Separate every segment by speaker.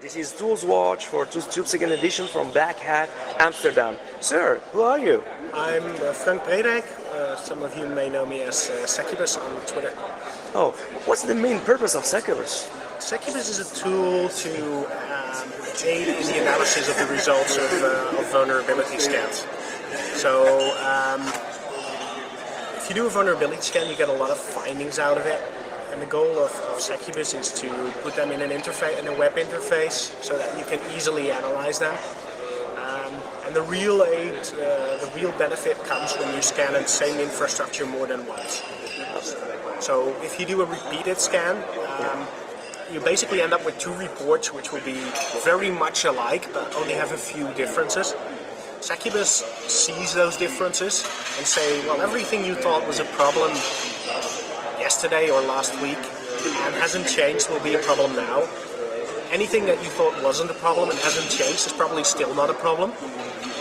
Speaker 1: This is Tools Watch for ToolsTube second edition from Black Hat, Amsterdam. Sir, who are you?
Speaker 2: I'm Breedijk. Some of you may know me as Seccubus on Twitter.
Speaker 1: Oh, what's the main purpose of Seccubus?
Speaker 2: Seccubus is a tool to aid in the analysis of the results of vulnerability scans. So if you do a vulnerability scan, you get a lot of findings out of it. And the goal of Seccubus is to put them in an interface, in a web interface, so that you can easily analyze them. And the real benefit comes when you scan the same infrastructure more than once. So if you do a repeated scan, you basically end up with two reports which will be very much alike, but only have a few differences. Seccubus sees those differences and say, well, everything you thought was a problem yesterday or last week and hasn't changed will be a problem now. Anything that you thought wasn't a problem and hasn't changed is probably still not a problem.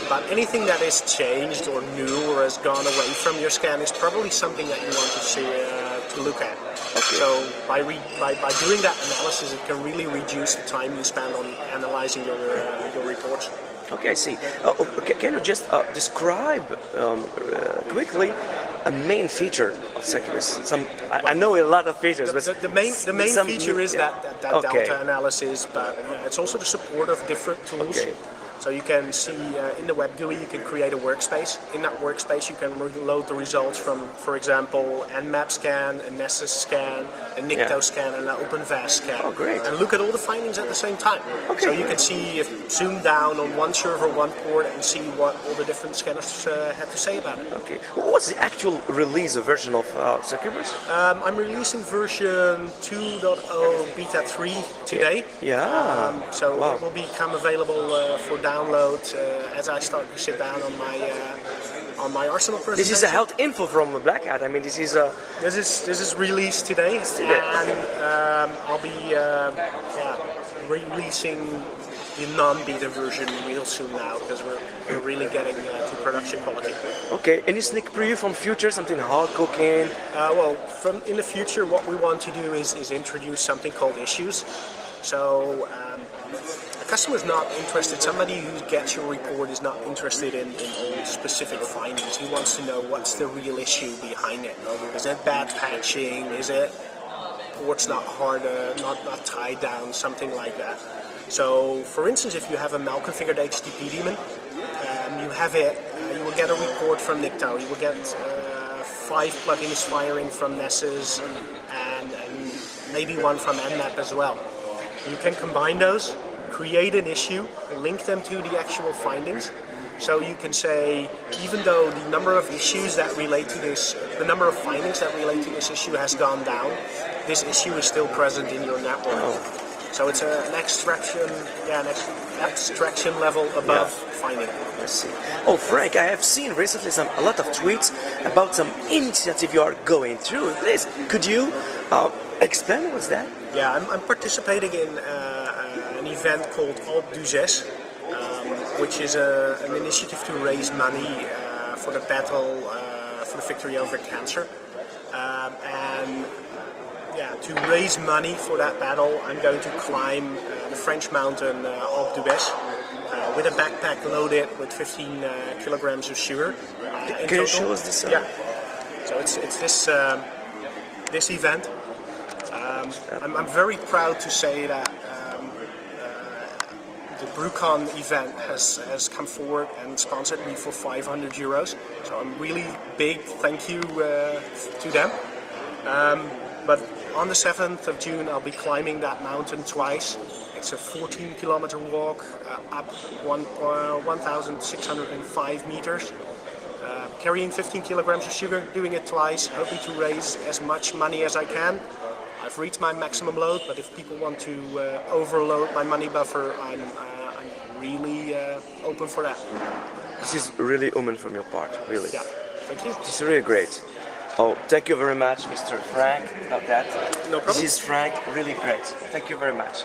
Speaker 2: But anything that is changed or new or has gone away from your scan is probably something that you want to see to look at. Okay. So by doing that analysis, it can really reduce the time you spend on analyzing your reports.
Speaker 1: Okay, I see. Can you just describe quickly a main feature of Seccubus? I know a lot of features, but
Speaker 2: the main feature is that delta analysis, but it's also the support of different tools. Okay. So you can see in the web GUI you can create a workspace. In that workspace you can load the results from, for example, Nmap scan, a Nessus scan, a Nikto scan, and an OpenVAS scan.
Speaker 1: Oh, great.
Speaker 2: And look at all the findings at the same time. Okay. So you can see, zoom down on one server, one port, and see what all the different scanners have to say about it.
Speaker 1: Okay. What's the actual release version of Seccubus?
Speaker 2: I'm releasing version 2.0 beta 3 today.
Speaker 1: Yeah.
Speaker 2: So it will become available for download as I start to sit down on my Arsenal presentation.
Speaker 1: This is a health info from Black Hat. I mean, this is
Speaker 2: released today, and I'll be releasing the non-beta version real soon now because we're really getting to production quality.
Speaker 1: Okay. Any sneak preview from future? Something hard cooking?
Speaker 2: Well, in the future, what we want to do is introduce something called issues. So. The customer is not interested, somebody who gets your report is not interested in all specific findings. He wants to know what's the real issue behind it. Is it bad patching? Is it ports not not tied down? Something like that. So, for instance, if you have a malconfigured HTTP daemon, you will get a report from Nikto. You will get 5 plugins firing from Nessus and maybe one from Nmap as well. You can combine those, create an issue, link them to the actual findings. So you can say, even though the number of issues that relate to this, the number of findings that relate to this issue has gone down, this issue is still present in your network. So it's an abstraction level above finding.
Speaker 1: I see. Oh, Frank, I have seen recently a lot of tweets about some initiative you are going through. Please, could you explain what's that?
Speaker 2: Yeah, I'm participating in an event called Alp du 6, which is an initiative to raise money for the battle, for the victory over cancer. To raise money for that battle, I'm going to climb the French mountain Alp du 6 with a backpack loaded with 15 kilograms of sugar.
Speaker 1: Can you show us this?
Speaker 2: Yeah. So it's this event. I'm very proud to say that the BrewCon event has come forward and sponsored me for €500. So I'm really big thank you to them. But on the 7th of June I'll be climbing that mountain twice. It's a 14-kilometer walk up 1,605 meters. Carrying 15 kilograms of sugar, doing it twice, hoping to raise as much money as I can. I've reached my maximum load, but if people want to overload my money buffer, I'm really open for that.
Speaker 1: This is really human from your part, really.
Speaker 2: Yeah, thank you.
Speaker 1: This is really great. Oh, thank you very much, Mr. Frank, about that.
Speaker 2: No problem.
Speaker 1: This is Frank, really great. Thank you very much.